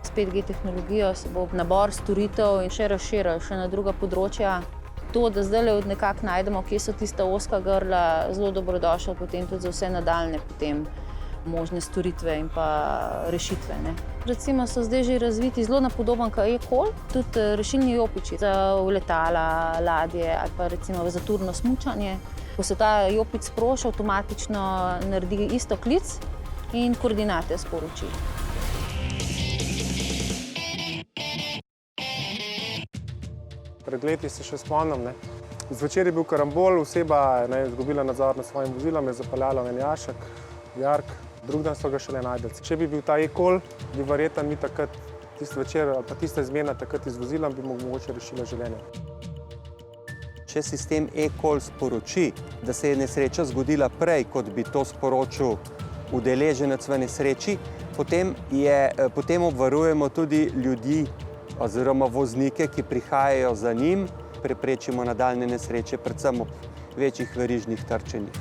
s 5G tehnologijo se bo nabor storitev in še razširil še na druga področja. To, da zdaj nekako najdemo, kje so tista ozka grla, zelo dobrodošlo potem tudi za vse nadaljne potem možne storitve in pa rešitve. Recimo so zdaj že razviti zelo napodoben kot e-call, tudi rešilni jopiči za letala, ladje ali pa recimo za turno smučanje. Ko se ta jopič sproši, avtomatično naredi isto klic in koordinate sporoči. Pred leti se še spomnim, Zvečer je bil karambol, oseba je izgubila nadzor nad svojim vozilom, je zapeljala v en jašek, jark, drug dan so ga šele najdeli. Če bi bil ta e-call, bi verjetno mi takrat, tisti večer ali pa tista izmena takrat iz vozila, bi mogoče rešila življenje. Če sistem e-call sporoči, da se je nesreča zgodila prej, kot bi to sporočil udeleženec v nesreči, potem obvarujemo tudi ljudi oziroma voznike, ki prihajajo za njim, preprečimo nadaljnje nesreče, predvsem ob večjih verižnih trčenjih.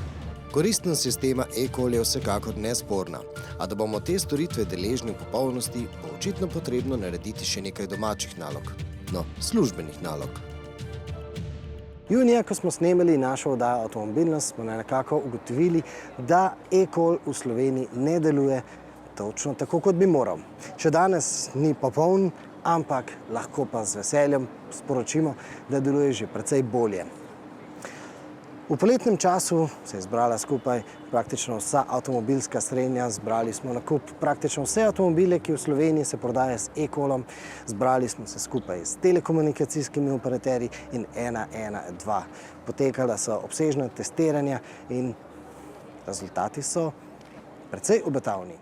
Koristnost sistema e-call je vsekakor nesporna, a da bomo te storitve deležni v popolnosti, bo očitno potrebno narediti še nekaj domačih nalog. Službenih nalog. Junija, ko smo snemali našo oddajo Avtomobilnost, smo nekako ugotovili, da e-call v Sloveniji ne deluje točno tako, kot bi moral. Še danes ni popoln, ampak lahko pa z veseljem sporočimo, da deluje že precej bolje. V poletnem času se je zbrala skupaj praktično vsa avtomobilska srenja, zbrali smo na kup praktično vse avtomobile, ki v Sloveniji se prodajajo s e-callom, zbrali smo se skupaj s telekomunikacijskimi operaterji in 112. Potekala so obsežna testiranja in rezultati so precej obetavni.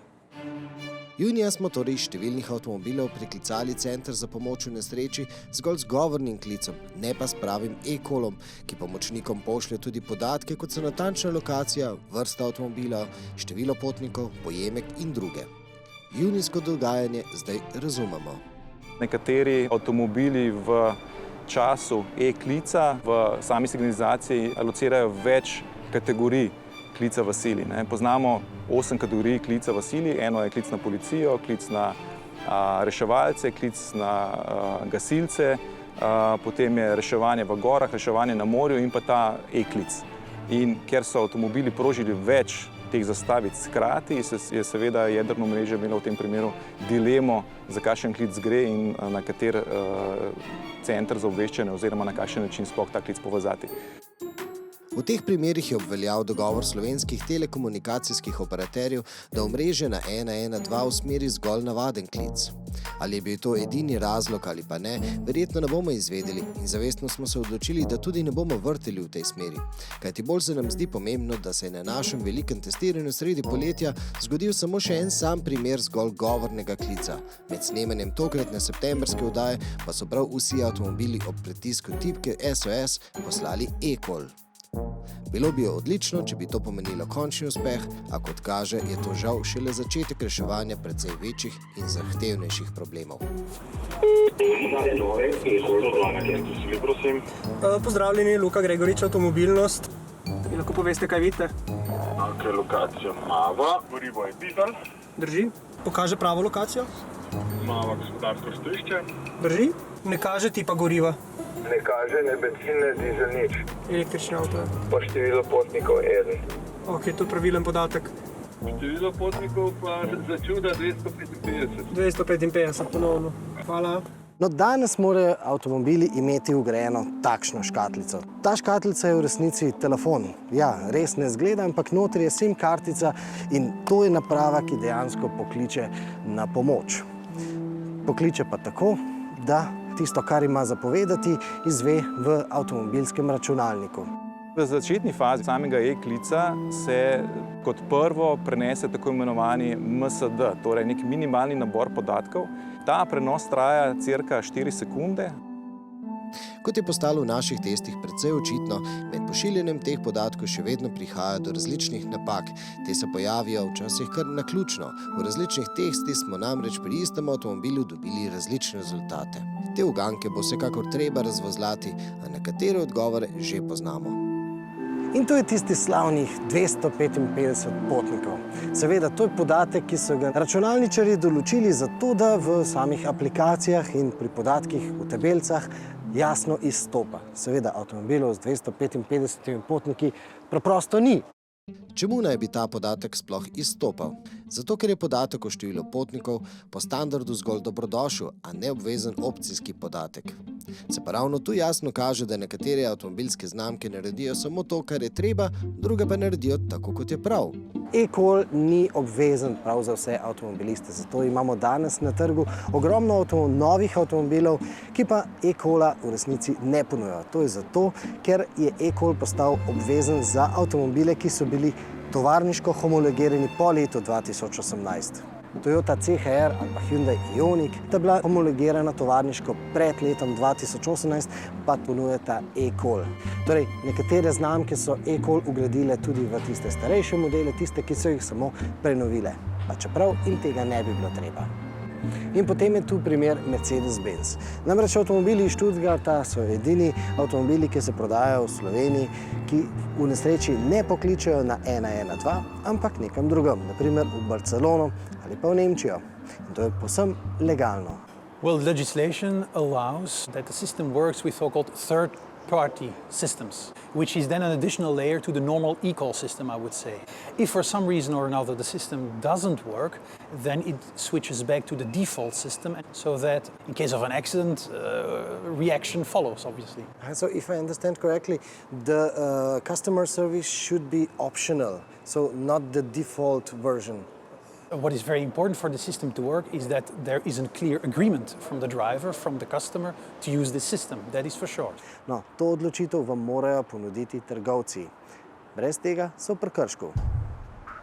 Junija smo torej iz številnih avtomobilov priklicali center za pomoč v nesreči zgolj z govornim klicem, ne pa s pravim e-callom, ki pomočnikom pošlje tudi podatke, kot so natančna lokacija, vrsta avtomobila, število potnikov, pojemek in druge. Junijsko dogajanje zdaj razumemo. Nekateri avtomobili v času e-klica v sami signalizaciji alocirajo več kategorij klica v sili. Poznamo 8 kategorij klica v sili, eno je klic na policijo, klic na reševalce, klic na gasilce, potem je reševanje v gorah, reševanje na morju in pa ta e-klic. In ker so avtomobili prožili več teh zastavic hkrati, je seveda jedrno omrežje imelo v tem primeru dilemo, za kakšen klic gre in na kater center za obveščanje oziroma na kakšen način sploh ta klic povezati. V teh primerih je obveljal dogovor slovenskih telekomunikacijskih operaterjev, da omrežje na 112 usmeri zgolj navaden klic. Ali je bil to edini razlog ali pa ne, verjetno ne bomo izvedeli in zavestno smo se odločili, da tudi ne bomo vrteli v tej smeri. Kajti bolj se nam zdi pomembno, da se je na našem velikem testiranju sredi poletja zgodil samo še en sam primer zgolj govornega klica. Med snemanjem tokratne septembrske oddaje pa so prav vsi avtomobili ob pritisku tipke SOS poslali e-call. Bilo bi odlično, če bi to pomenilo končni uspeh, a kot kaže, je to žal šele začetek reševanja precej večjih in zahtevnejših problemov. Pozdravljeni, Luka Gregorič, Avtomobilnost. Mi lahko poveste, kaj vidite? Lokacija Mava, gorivo je dizel. Drži. Pokaže pravo lokacijo? Mava gospodarsko stojišče. Drži. Ne kaže tipa goriva? Ne kaže ne bencin, ne dizel, nič. Električni avto. Pa število potnikov 1. Ok, to je pravilen podatek. Število potnikov pa za čuda 255. 255 ponovno. Hvala. Danes morajo avtomobili imeti vgrajeno takšno škatlico. Ta škatlica je v resnici telefon. Ja, res ne zgleda, ampak notri je SIM kartica in to je naprava, ki dejansko pokliče na pomoč. Pokliče pa tako, da tisto, kar ima zapovedati, izve v avtomobilskem računalniku. V začetni fazi samega e-klica se kot prvo prenese tako imenovani MSD, torej nek minimalni nabor podatkov. Ta prenos traja cirka 4 sekunde. Kot je postalo v naših testih precej očitno, med pošiljanjem teh podatkov še vedno prihaja do različnih napak. Te se pojavijo včasih kar naključno. V različnih testih smo namreč pri istem avtomobilu dobili različne rezultate. Te uganke bo vsekakor treba razvozlati, a nekatere odgovore že poznamo. In to je tisti slavnih 255 potnikov. Seveda, to je podatek, ki so ga računalničarji določili zato, da v samih aplikacijah in pri podatkih v tabelcah jasno izstopa. Seveda, avtomobilov z 255 potniki preprosto ni. Čemu naj bi ta podatek sploh izstopal? Zato, ker je podatek o številu potnikov po standardu zgolj dobrodošel, a ne obvezen opcijski podatek. Se pa ravno tu jasno kaže, da nekatere avtomobilske znamke naredijo samo to, kar je treba, druge pa naredijo tako, kot je prav. E-call ni obvezen prav za vse avtomobiliste, zato imamo danes na trgu ogromno novih avtomobilov, ki pa e-calla v resnici ne ponujajo. To je zato, ker je e-call postal obvezen za avtomobile, ki so bili tovarniško homologirani po letu 2018. Toyota CHR ali pa Hyundai Ioniq sta bila homologirana tovarniško pred letom 2018, pa ponujata e-call. Torej, nekatere znamke so e-call ugradile tudi v tiste starejše modele, tiste, ki so jih samo prenovile, pa čeprav jim tega ne bi bilo treba. In potem je tu primer Mercedes-Benz. Namreč avtomobili iz Stuttgarta so edini avtomobili, ki se prodajajo v Sloveniji, ki v nesreči ne pokličejo na 112, ampak nekam drugam, naprimer v Barcelono ali pa v Nemčijo. In to je povsem legalno. Well, legislation allows that the system works with so-called third-party systems, which is then an additional layer to the normal e-call system, I would say. If for some reason or another the system doesn't work, then it switches back to the default system, so that in case of an accident, reaction follows, obviously. So if I understand correctly, the customer service should be optional, so not the default version. What is very important for the system to work is that there is a clear agreement from the driver, from the customer, to use this system. That is for sure. No, to odločitev vam morajo ponuditi trgovci. Brez tega so v prekršku.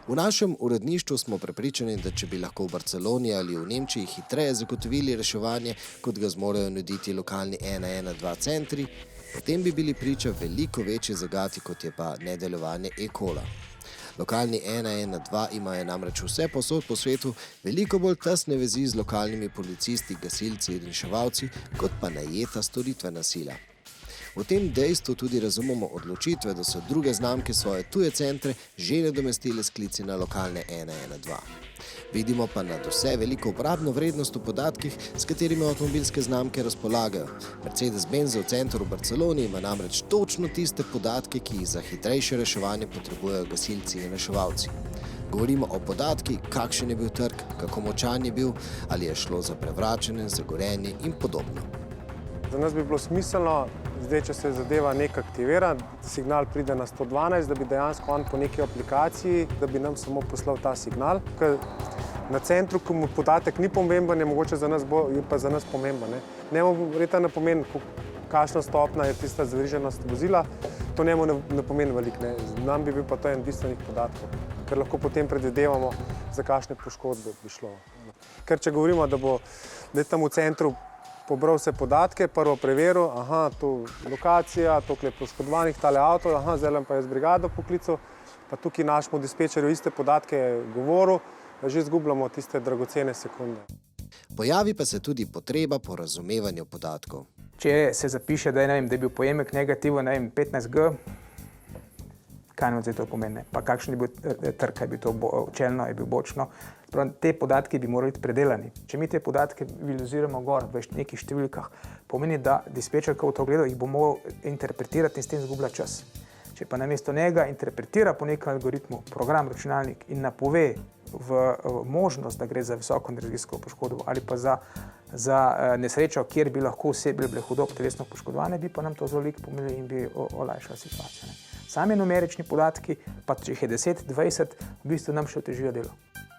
V našem uredništvu smo prepričani, da če bi lahko v Barceloni ali v Nemčiji hitreje zagotovili reševanje, kot ga zmorejo nuditi lokalni 112 centri, potem bi bili priča veliko večji zagati, kot je pa nedelovanje e-calla. Lokalni 112 imajo namreč vse povsod po svetu veliko bolj tesne vezi z lokalnimi policisti, gasilci in reševalci, kot pa najeta storitvena sila. V tem dejstvu tudi razumemo odločitve, da so druge znamke svoje tuje centre že nadomestile s klici na lokalne 112. Vidimo pa nadvse veliko uporabno vrednost v podatkih, s katerimi avtomobilske znamke razpolagajo. Mercedes-Benzov center v Barceloni ima namreč točno tiste podatke, ki jih za hitrejše reševanje potrebujejo gasilci in reševalci. Govorimo o podatkih, kakšen je bil trk, kako močan je bil, ali je šlo za prevračanje, zagorenje in podobno. Za nas bi bilo smiselno, zdaj, če se zadeva nek aktivira, signal pride na 112, da bi dejansko on po neki aplikaciji, da bi nam samo poslal ta signal. Ker na centru, ko mu podatek ni pomemben, je mogoče za nas, je pa za nas pomemben. Njemu verjetno ne pomeni, kakšna stopnja je tista zavrženost vozila, to njemu ne pomeni veliko. Nam bi bil pa to en bistvenih podatkov, ker lahko potem predvidevamo, za kakšne poškodbe bi šlo. Ker če govorimo, da je tam v centru pobral vse podatke, prvo preveril, tu lokacija, toliko je poškodovanih, tale avto, zdaj pa je z brigado poklical, pa tukaj našemu dispečerju iste podatke govoril, da že izgubljamo tiste dragocene sekunde. Pojavi pa se tudi potreba po razumevanju podatkov. Če se zapiše, da je bil pojemek negativen 15G, kaj nam zdaj to pomeni? Pa kakšen je bil trk, je bil to čelno, je bil bočno? Te podatke bi morali biti predelani. Če mi te podatke vizualiziramo gor v nekih številkah, pomeni, da dispečer, ko bo to gledal, jih bo mogel interpretirati in s tem izgublja čas. Če pa namesto njega interpretira po nekem algoritmu program, računalnik in napove v možnost, da gre za visoko energijsko poškodbo ali pa za nesrečo, kjer bi lahko osebe bile hudo telesno poškodovane, bi pa nam to zelo veliko pomenilo in bi olajšalo situacijo. Sami numerični podatki, pa če jih je 10, 20, v bistvu nam še otežijo delo.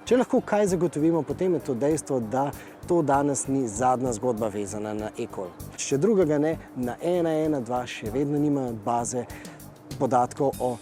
Če lahko kaj zagotovimo, potem je to dejstvo, da to danes ni zadnja zgodba vezana na e-call. Če drugega ne, na 112 še vedno nimajo baze podatkov o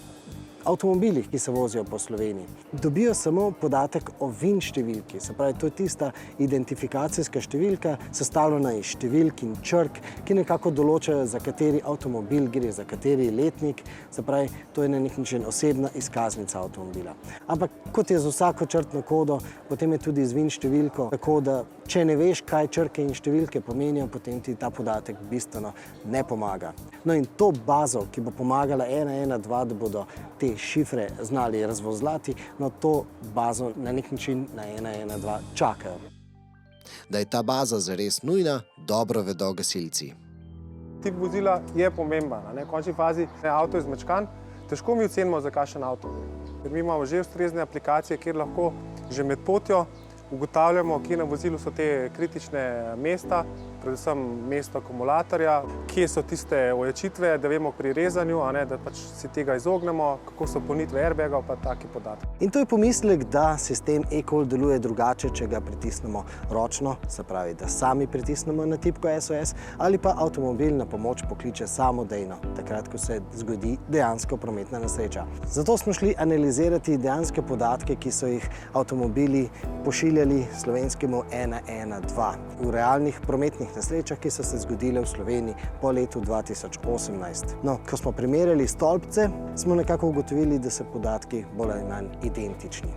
avtomobilih, ki se vozijo po Sloveniji. Dobijo samo podatek o VIN številki, se pravi, to je tista identifikacijska številka, sestavljena iz številk in črk, ki nekako določajo, za kateri avtomobil gre, za kateri letnik, se pravi, to je na nek način osebna izkaznica avtomobila. Ampak kot je z vsako črtno kodo, potem je tudi z VIN številko, tako da Če ne veš, kaj črke in številke pomenijo, potem ti ta podatek bistveno ne pomaga. No in to bazo, ki bo pomagala 112, da bodo te šifre znali razvozlati, no to bazo na nek način na 112 čakajo. Da je ta baza zares nujna, dobro vedo gasilci. Tip vozila je pomemben. V končni fazi je avto izmečkan, težko mi ocenimo, za kakšen avto. Ker mi imamo že ustrezne aplikacije, kjer lahko že med potjo ugotavljamo, kje na vozilu so te kritične mesta, predvsem mesto akumulatorja, kje so tiste ojačitve, da vemo pri rezanju, da pač si tega izognemo, kako so polnitve airbagov, pa taki podatki. In to je pomislek, da sistem eCall deluje drugače, če ga pritisnemo ročno, se pravi, da sami pritisnemo na tipko SOS, ali pa avtomobil na pomoč pokliče samodejno, takrat, ko se zgodi dejansko prometna nesreča. Zato smo šli analizirati dejanske podatke, ki so jih avtomobili pošiljali slovenskemu 112 v realnih prometnih nesrečah, ki so se zgodile v Sloveniji po letu 2018. No, ko smo primerjali stolpce, smo nekako ugotovili, da so podatki bolj ali manj identični.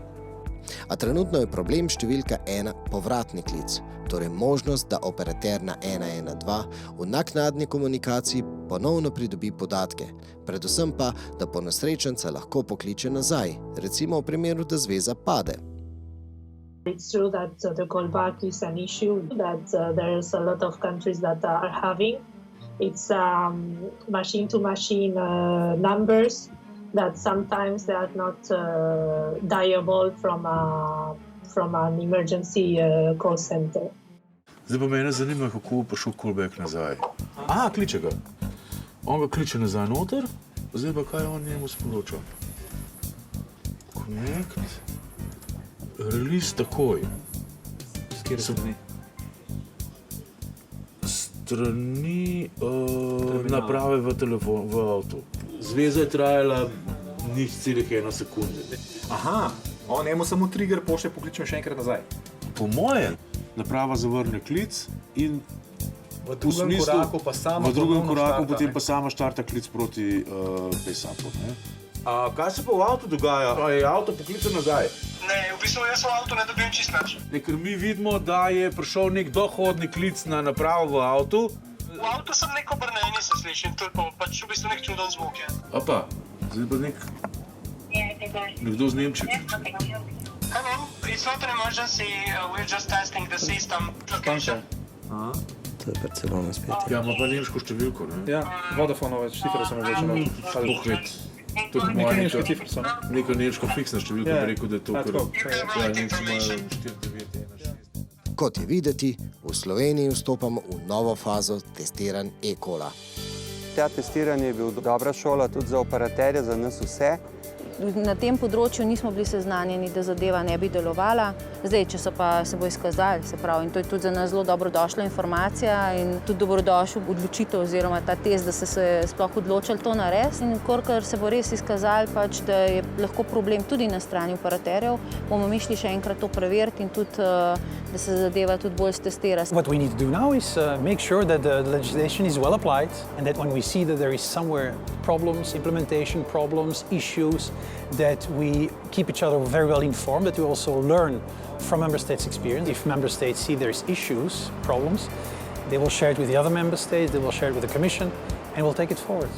A trenutno je problem številka 1 povratni klic, torej možnost, da operater na 112 v naknadni komunikaciji ponovno pridobi podatke, predvsem pa, da ponesrečenca lahko pokliče nazaj, recimo v primeru, da zveza pade. It's true that the callback is an issue that there's a lot of countries that are having. It's machine-to-machine numbers that sometimes they are not dialable from an emergency call center. Zdaj pa mene zanima, kako bo prišel callback nazaj. Kliče ga. On ga kliče nazaj noter, zdaj pa kaj on njemu sporoča. Connect. Release takoj. S kjer strani? Strani naprave v telefonu, v avtu. Zveza je trajala 0,1 sekunde. Aha, on njemu samo trigger pošlje, pokličemo še enkrat nazaj. Po mojem, naprava zavrne klic in v drugem koraku pa sama potem pa sama štarta klic proti PaySapu. Kaj se pa v avtu dogaja? Je avto poklical nazaj? Ne, v bistvu jaz v avtu ne dobim čist nič. Ker mi vidimo, da je prišel nek dohodni klic na napravo v avtu. V avtu sem neko brnenje se slišim, to je pa pač v bistvu nek čuden zvok je. Opa, zdaj pa nekdo z Nemčije. Hello, it's not an emergency, we're just testing the system location. To je Barcelona spet. Ja, ima pa nemško številko, ne? Ja, Vodafonove šifre so mogoče. Pohvet. Neka nemška cifra so. Neka nemško fiksna številka, bi rekel, da je to kar. Ja, Nemci imajo 4916. Kot je videti, v Sloveniji vstopamo v novo fazo testiranj e-calla. Ta testiranje je bil dobra šola tudi za operaterje, za nas vse. Na tem področju nismo bili seznanjeni, da zadeva ne bi delovala. Zdaj, če so pa se bo izkazali, se pravi, in to je tudi za nas zelo dobrodošla informacija in tudi dobrodošel odločitev oziroma ta test, da se sploh odločili to narediti. In kolikor se bo res izkazali, pač, da je lahko problem tudi na strani operaterjev, bomo mi šli še enkrat to preveriti in tudi, da se zadeva tudi bolj stestira. What we need to do now is make sure that the legislation is well applied and that when we see that there is somewhere problems, implementation problems, issues, that we keep each other very well informed, that we also learn from member states' experience. If member states see there's issues, problems, they will share it with the other member states, they will share it with the Commission, and we'll take it forward.